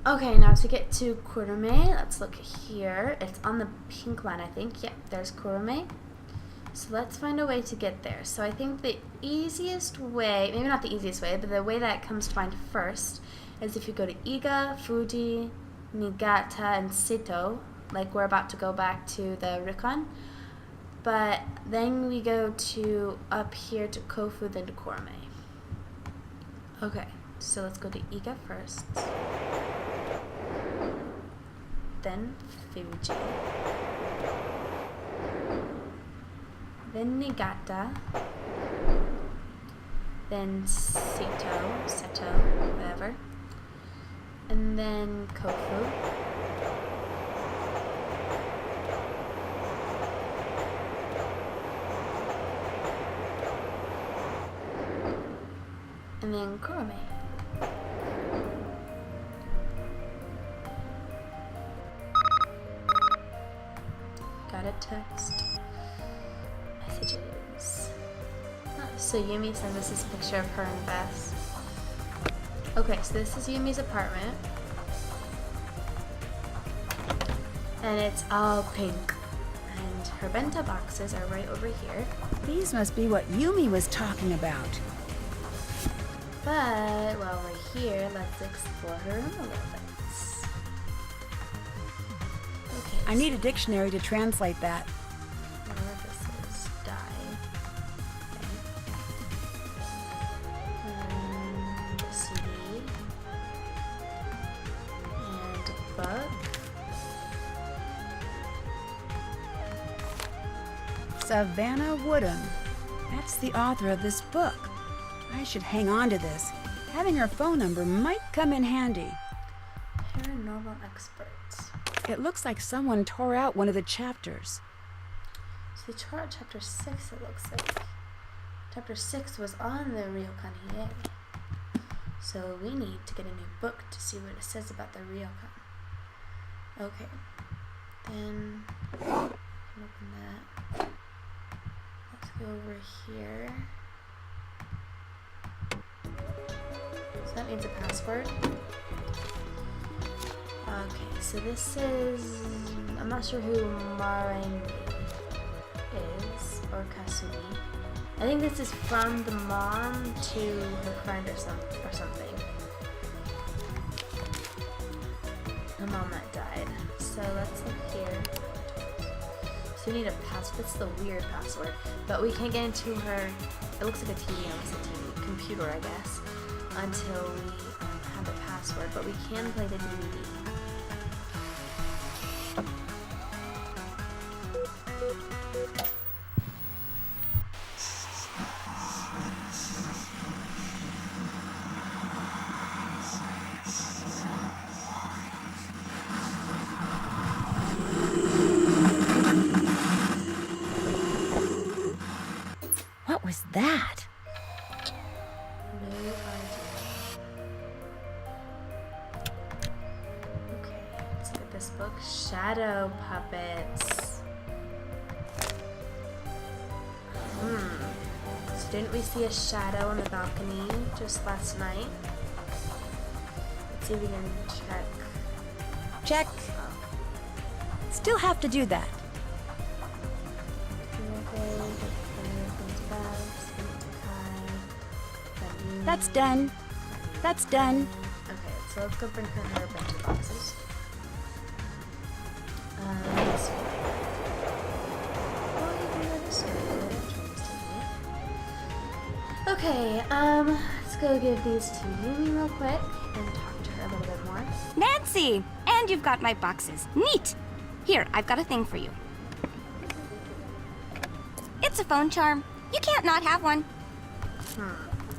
Okay, now to get to Kurume, let's look here. It's on the pink line, I think. Yep, there's Kurume. So let's find a way to get there. So I think the easiest way, maybe not the easiest way, but the way that comes to mind first is if you go to Iga, Fuji, Niigata, and Seto, like we're about to go back to the ryokan. But then we go to up here to Kofu, then to Kurume. Okay, so let's go to Iga first. Then Fuji. Then Niigata. Then Seto, whatever. And then Kofu. And then Kurume. Got a text. Messages. So Yumi sends us this picture of her and Bess. Okay, so this is Yumi's apartment. And it's all pink. And her bento boxes are right over here. These must be what Yumi was talking about. But while we're here, let's explore her room a little bit. Okay, I need a dictionary to translate that. this is dye. Okay. The CD. And a book. Savannah Woodham. That's the author of this book. I should hang on to this. Having her phone number might come in handy. Paranormal expert. It looks like someone tore out one of the chapters. So they tore out chapter 6, it looks like. Chapter 6 was on the Ryokan Hiei. So we need to get a new book to see what it says about the Ryokan. Okay. Then, open that. Let's go over here. So that means a password. Okay, so this is... I'm not sure who Marengi is, or Kasumi. I think this is from the mom to her friend or something. The mom that died. So let's look here. So we need a password. That's the weird password. But we can't get into her... It looks like a TV, almost a TV. Computer, I guess. Until we have a password. But we can play the DVD. What was that? No idea. Okay, let's look at this book. Shadow Puppets. So didn't we see a shadow on the balcony just last night? Let's see if we can check. Check. Still have to do that. That's done. That's done. Okay, so let's go bring her her bento boxes. This way. Oh, you can go this way. Okay, let's go give these to Yumi real quick and talk to her a little bit more. Nancy! And you've got my boxes. Neat! Here, I've got a thing for you. It's a phone charm. You can't not have one.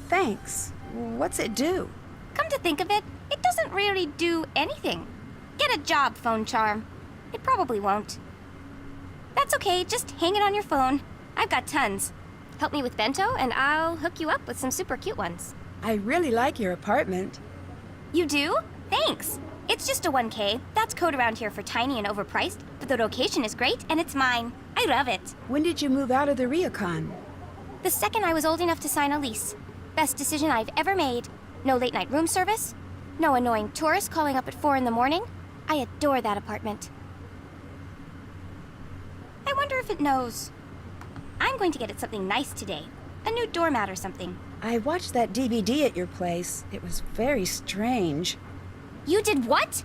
Thanks. What's it do? Come to think of it, it doesn't really do anything. Get a job, phone charm. It probably won't. That's okay, just hang it on your phone. I've got tons. Help me with bento, and I'll hook you up with some super cute ones. I really like your apartment. You do? Thanks. It's just a 1K. That's code around here for tiny and overpriced, but the location is great, and it's mine. I love it. When did you move out of the ryokan? The second I was old enough to sign a lease. Best decision I've ever made. No late night room service. No annoying tourists calling up at 4 in the morning. I adore that apartment. I wonder if it knows. I'm going to get it something nice today. A new doormat or something. I watched that DVD at your place. It was very strange. You did what?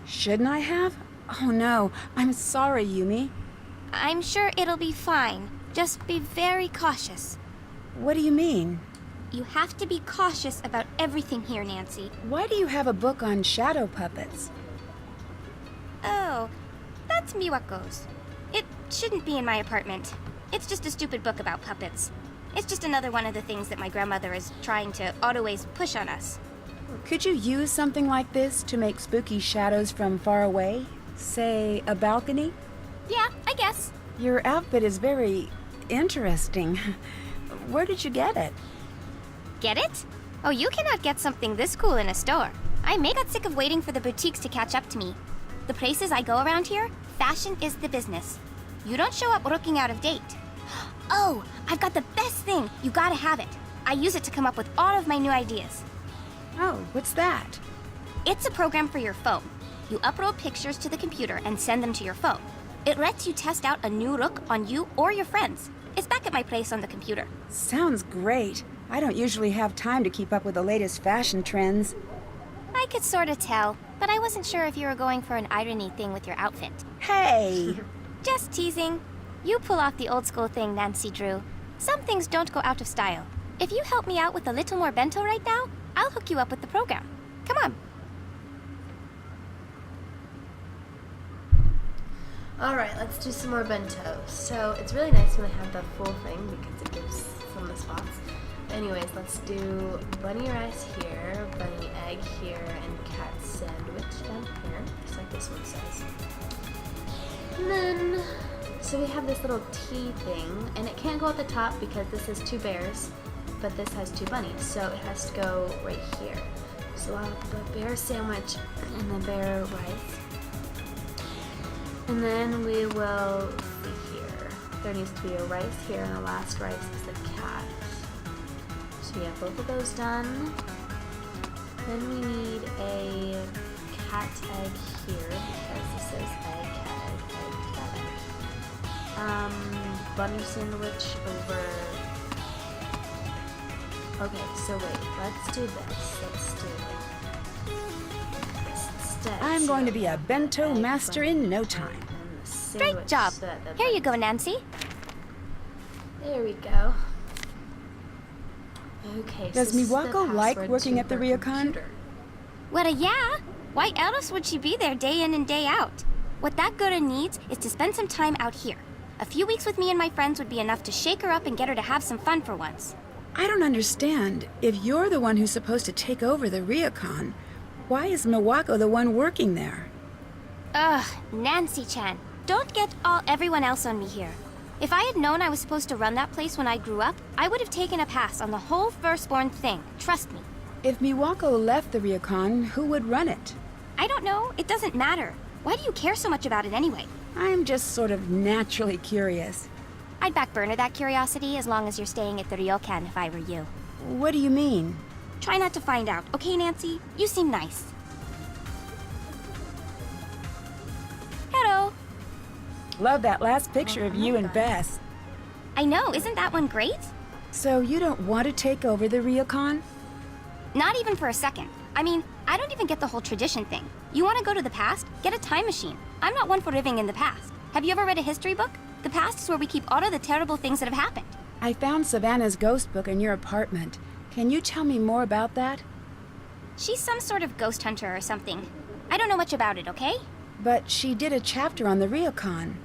Shouldn't I have? Oh no, I'm sorry, Yumi. I'm sure it'll be fine. Just be very cautious. What do you mean? You have to be cautious about everything here, Nancy. Why do you have a book on shadow puppets? Oh, that's Miwako's. It shouldn't be in my apartment. It's just a stupid book about puppets. It's just another one of the things that my grandmother is trying to always push on us. Could you use something like this to make spooky shadows from far away? Say, a balcony? Yeah, I guess. Your outfit is very interesting. Where did you get it? Get it? Oh, you cannot get something this cool in a store. I may got sick of waiting for the boutiques to catch up to me. The places I go around here, fashion is the business. You don't show up looking out of date. Oh, I've got the best thing. You gotta have it. I use it to come up with all of my new ideas. Oh, what's that? It's a program for your phone. You upload pictures to the computer and send them to your phone. It lets you test out a new look on you or your friends. It's back at my place on the computer. Sounds great. I don't usually have time to keep up with the latest fashion trends. I could sort of tell, but I wasn't sure if you were going for an irony thing with your outfit. Hey! Just teasing. You pull off the old school thing Nancy drew. Some things don't go out of style. If you help me out with a little more bento right now, I'll hook you up with the program. Come on. Alright, let's do some more bento. So it's really nice when I have the full thing because it gives some of the spots. Anyways, let's do bunny rice here, bunny egg here, and cat sandwich down here, just like this one says. And then, so we have this little T thing, and it can't go at the top because this is 2 bears, but this has 2 bunnies, so it has to go right here. So I'll have the bear sandwich and the bear rice. And then we will see here. There needs to be a rice here, and the last rice is the cat. So we have both of those done. Then we need a cat egg here, because this says egg, cat egg, cat egg. Bunny sandwich over... Okay, so wait, let's do this. Let's do this instead. I'm going to be a bento master in no time. Great job. Here you go, Nancy. There we go. Okay, Does so this is the Miwako like password working to at the her ryokan? computer. Well, yeah. Why else would she be there day in and day out? What that girl needs is to spend some time out here. A few weeks with me and my friends would be enough to shake her up and get her to have some fun for once. I don't understand. If you're the one who's supposed to take over the ryokan, why is Miwako the one working there? Ugh, Nancy-chan. Don't get all everyone else on me here. If I had known I was supposed to run that place when I grew up, I would have taken a pass on the whole firstborn thing. Trust me. If Miwako left the ryokan, who would run it? I don't know. It doesn't matter. Why do you care so much about it anyway? I'm just sort of naturally curious. I'd back burner that curiosity as long as you're staying at the ryokan if I were you. What do you mean? Try not to find out, okay, Nancy? You seem nice. Hello. Love that last picture of you and Bess. I know, isn't that one great? So you don't want to take over the ryokan? Not even for a second. I mean, I don't even get the whole tradition thing. You want to go to the past? Get a time machine. I'm not one for living in the past. Have you ever read a history book? The past is where we keep all of the terrible things that have happened. I found Savannah's ghost book in your apartment. Can you tell me more about that? She's some sort of ghost hunter or something. I don't know much about it, okay? But she did a chapter on the ryokan.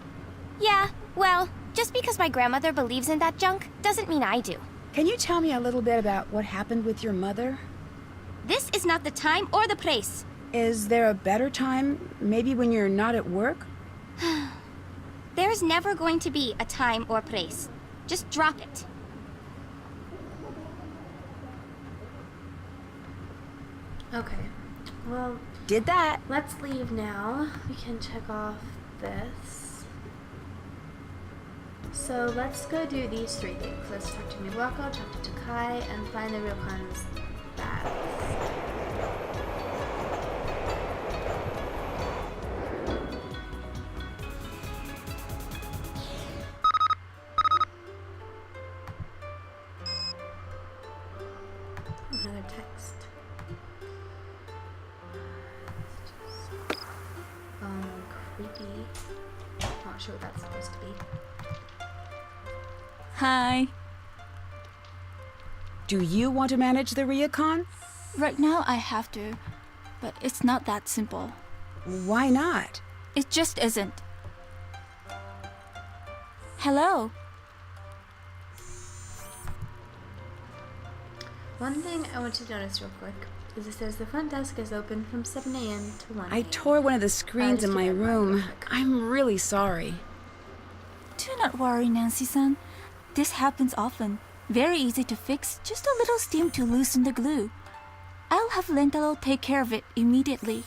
Yeah, well, just because my grandmother believes in that junk doesn't mean I do. Can you tell me a little bit about what happened with your mother? This is not the time or the place. Is there a better time? Maybe when you're not at work? There's never going to be a time or place. Just drop it. Okay, well, Did that. let's leave now. We can check off this. So let's go do these 3 things. Let's talk to Miwako, talk to Takai, and find the ryokan's bags. their text. Creepy. Not sure what that's supposed to be. Hi. Do you want to manage the Ryukon? Right now I have to, but it's not that simple. Why not? It just isn't. Hello. One thing I want you to notice real quick is it says the front desk is open from 7 a.m. to 1 a.m. I tore one of the screens in my room. I'm really sorry. Do not worry, Nancy-san. This happens often. Very easy to fix, just a little steam to loosen the glue. I'll have Lentalo take care of it immediately.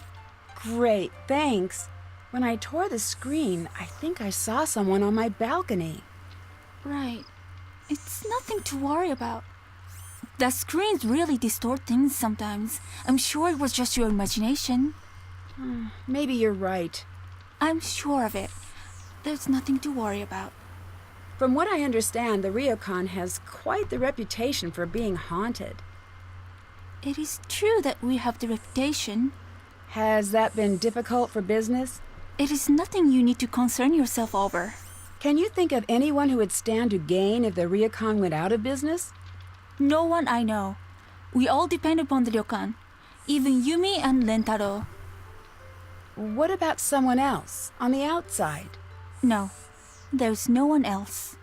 Great, thanks. When I tore the screen, I think I saw someone on my balcony. Right. It's nothing to worry about. The screens really distort things sometimes. I'm sure it was just your imagination. Maybe you're right. I'm sure of it. There's nothing to worry about. From what I understand, the Ryukon has quite the reputation for being haunted. It is true that we have the reputation. Has that been difficult for business? It is nothing you need to concern yourself over. Can you think of anyone who would stand to gain if the Ryukon went out of business? No one I know. We all depend upon the ryokan. Even Yumi and Lentaro. What about someone else, on the outside? No, there's no one else.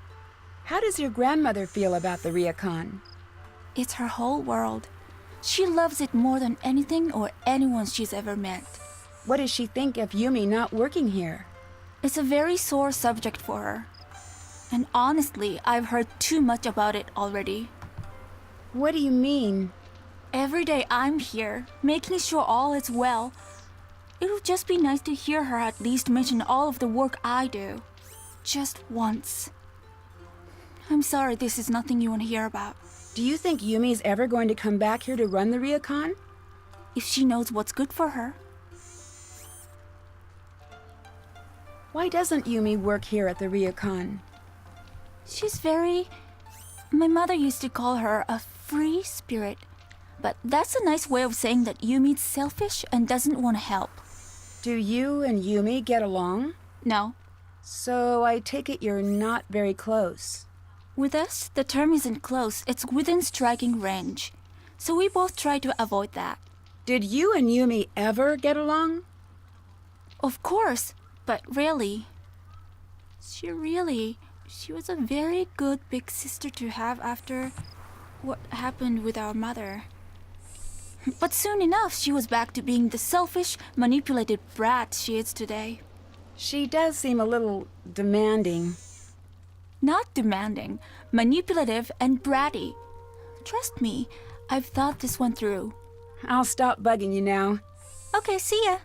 How does your grandmother feel about the Ryukon? It's her whole world. She loves it more than anything or anyone she's ever met. What does she think of Yumi not working here? It's a very sore subject for her. And honestly, I've heard too much about it already. What do you mean? Every day I'm here, making sure all is well. It would just be nice to hear her at least mention all of the work I do. Just once. I'm sorry this is nothing you want to hear about. Do you think Yumi's ever going to come back here to run the Ryukon? If she knows what's good for her. Why doesn't Yumi work here at the Ryukon? She's very... My mother used to call her a free spirit. But that's a nice way of saying that Yumi's selfish and doesn't want to help. Do you and Yumi get along? No. So I take it you're not very close. With us, the term isn't close, it's within striking range. So we both try to avoid that. Did you and Yumi ever get along? Of course, but really. She was a very good big sister to have after what happened with our mother. But soon enough, she was back to being the selfish, manipulated brat she is today. She does seem a little demanding. Not demanding, manipulative and bratty. Trust me, I've thought this one through. I'll stop bugging you now. Okay, see ya.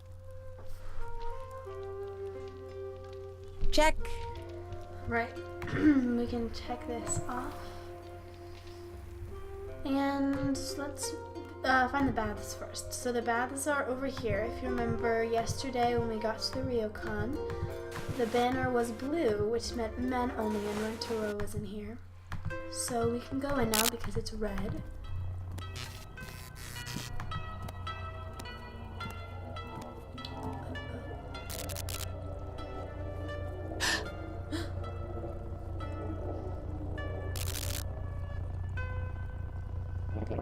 Check. Right. We can check this off. And let's find the baths first. So the baths are over here. If you remember yesterday when we got to the Ryukon, the banner was blue, which meant men only, and Rentaro was in here. So we can go in now because it's red. Okay.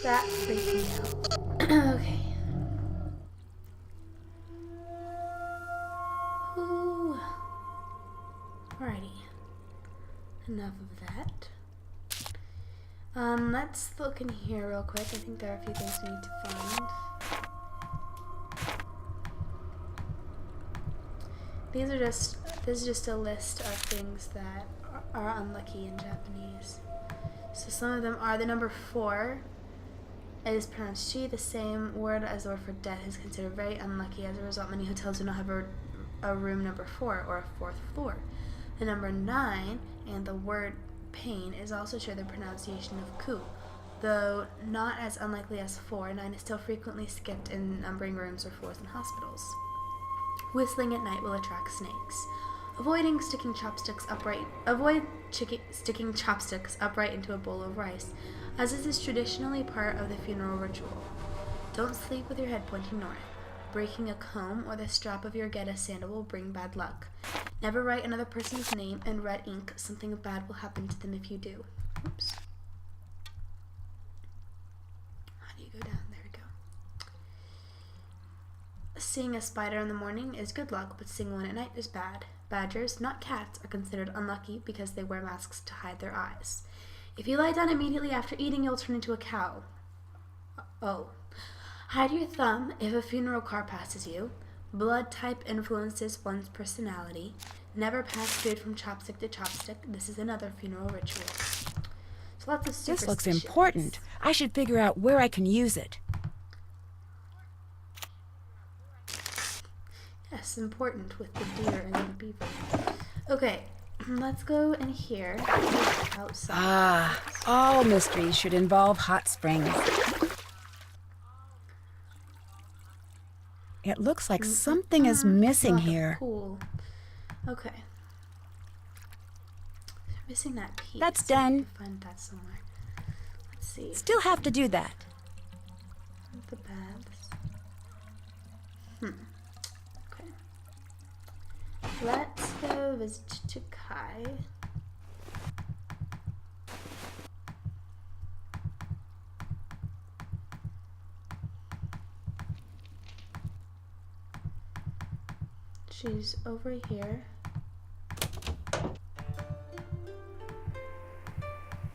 That freaked me out. Okay. Ooh. Alrighty. Enough of that. Let's look in here real quick. I think there are a few things we need to find. This is just a list of things that are unlucky in Japanese. So some of them are the number 4 is pronounced she, the same word as the word for death is considered very unlucky. As a result, many hotels do not have a room number 4 or a 4th floor. The number 9 and the word pain is also share the pronunciation of ku. Though not as unlikely as 4, 9 is still frequently skipped in numbering rooms or floors in hospitals. Whistling at night will attract snakes. Avoid sticking chopsticks upright into a bowl of rice, as this is traditionally part of the funeral ritual. Don't sleep with your head pointing north. Breaking a comb or the strap of your Geta sandal will bring bad luck. Never write another person's name in red ink. Something bad will happen to them if you do. Oops. How do you go down? There we go. Seeing a spider in the morning is good luck, but seeing one at night is bad. Badgers, not cats, are considered unlucky because they wear masks to hide their eyes. If you lie down immediately after eating, you'll turn into a cow. Oh. Hide your thumb if a funeral car passes you. Blood type influences one's personality. Never pass food from chopstick to chopstick. This is another funeral ritual. So lots of superstitions. This looks important. I should figure out where I can use it. Yes, important with the deer and the beaver. Okay, let's go in here. Outside. Ah, all mysteries should involve hot springs. It looks like something is missing here. Pool. Okay. Missing that piece. That's done. Find that somewhere. Let's see. Still have to do that. The baths. Okay. Let's go visit to Kai. She's over here.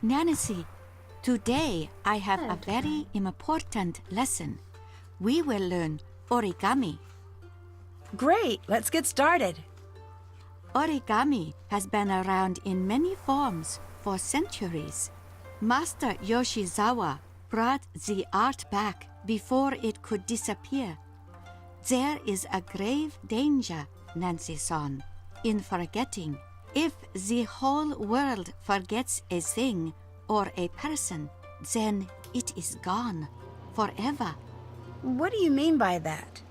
Nancy, today I have a Good. very important lesson. We will learn origami. Great, let's get started. Origami has been around in many forms for centuries. Master Yoshizawa brought the art back before it could disappear. There is a grave danger, Nancy-san, in forgetting. If the whole world forgets a thing or a person, then it is gone forever. What do you mean by that?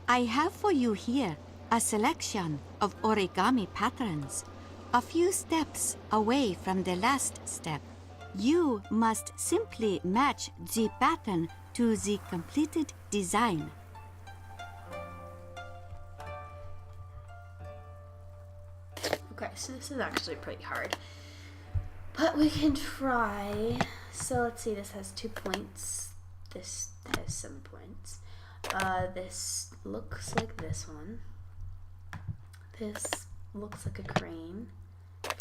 I have for you here a selection of origami patterns, a few steps away from the last step. You must simply match the pattern to the completed design. Okay, so this is actually pretty hard. But we can try. So let's see, this has 2 points. This has some points. This looks like this one. This looks like a crane.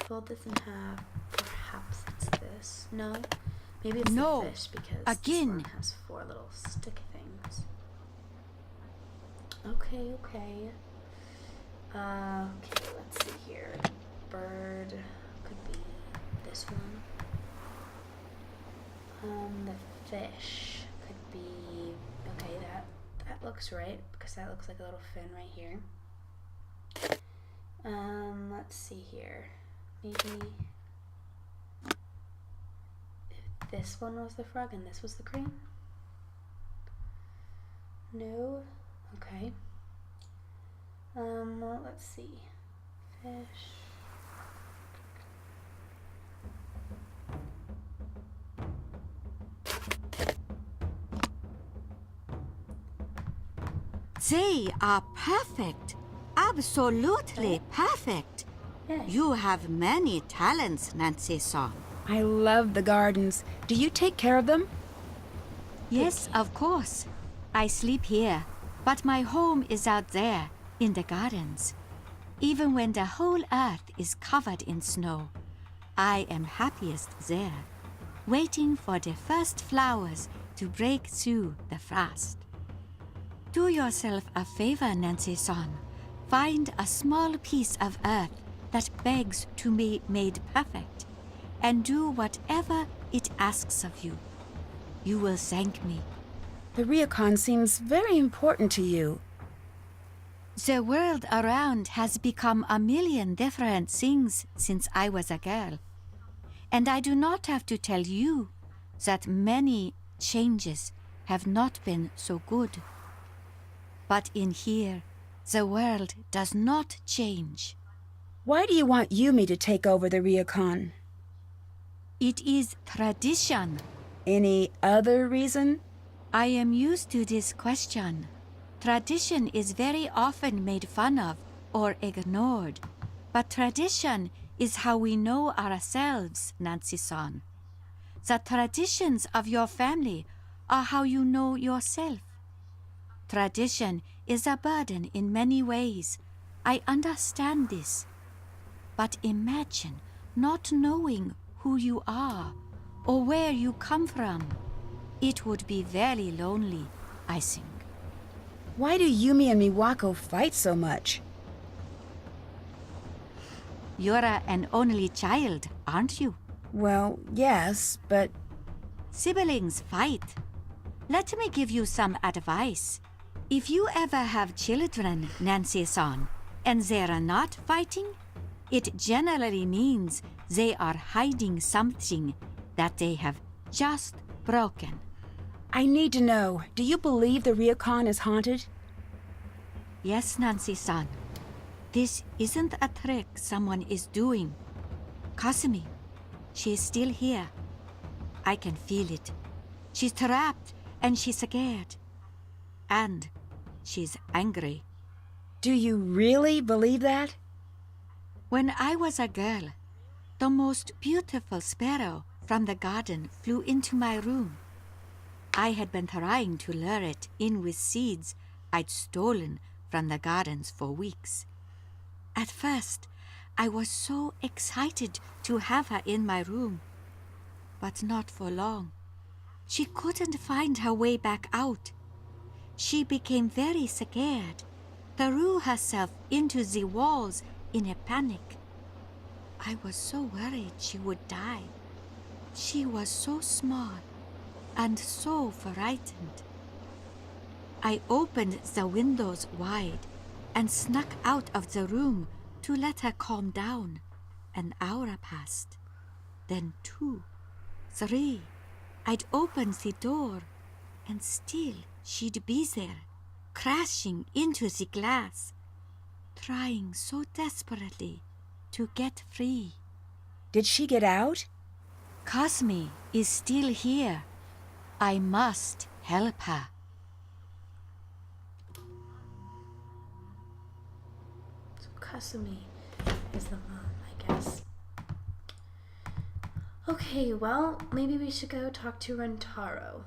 Fold this in half. Perhaps it's this. No? Maybe it's No. the fish because Again. this one has 4 little stick things. Okay, okay. Okay, let's see here. Bird could be this one. The fish could be, okay, that looks right because that looks like a little fin right here. Let's see here. Maybe if this one was the frog and this was the crane? No? Okay. Let's see. Fish. They are perfect. Absolutely perfect. Yes. You have many talents, Nancy-san. I love the gardens. Do you take care of them? Yes, of course. I sleep here, but my home is out there in the gardens. Even when the whole earth is covered in snow, I am happiest there, waiting for the first flowers to break through the frost. Do yourself a favor, Nancy-san. Find a small piece of earth that begs to be made perfect, and do whatever it asks of you. You will thank me. The Ryukon seems very important to you. The world around has become a million different things since I was a girl. And I do not have to tell you that many changes have not been so good. But in here, the world does not change. Why do you want Yumi to take over the Ryokan? It is tradition. Any other reason? I am used to this question. Tradition is very often made fun of or ignored. But tradition is how we know ourselves, Nancy-san. The traditions of your family are how you know yourself. Tradition is a burden in many ways. I understand this. But imagine not knowing who you are or where you come from. It would be very lonely, I think. Why do Yumi and Miwako fight so much? You're an only child, aren't you? Well, yes, but Siblings fight. Let me give you some advice. If you ever have children, Nancy-san, and they're not fighting, it generally means they are hiding something that they have just broken. I need to know, do you believe the Ryokan is haunted? Yes, Nancy-san. This isn't a trick someone is doing. Kasumi, she is still here. I can feel it. She's trapped and she's scared. And she's angry. Do you really believe that? When I was a girl, the most beautiful sparrow from the garden flew into my room. I had been trying to lure it in with seeds I'd stolen from the gardens for weeks. At first, I was so excited to have her in my room. But not for long. She couldn't find her way back out. She became very scared, threw herself into the walls in a panic. I was so worried she would die. She was so small and so frightened. I opened the windows wide and snuck out of the room to let her calm down. An hour passed, then 2, 3. I'd opened the door, and still she'd be there, crashing into the glass, trying so desperately to get free. Did she get out? Kasumi is still here. I must help her. So Kasumi is the mom, I guess. Okay, well, maybe we should go talk to Rentaro.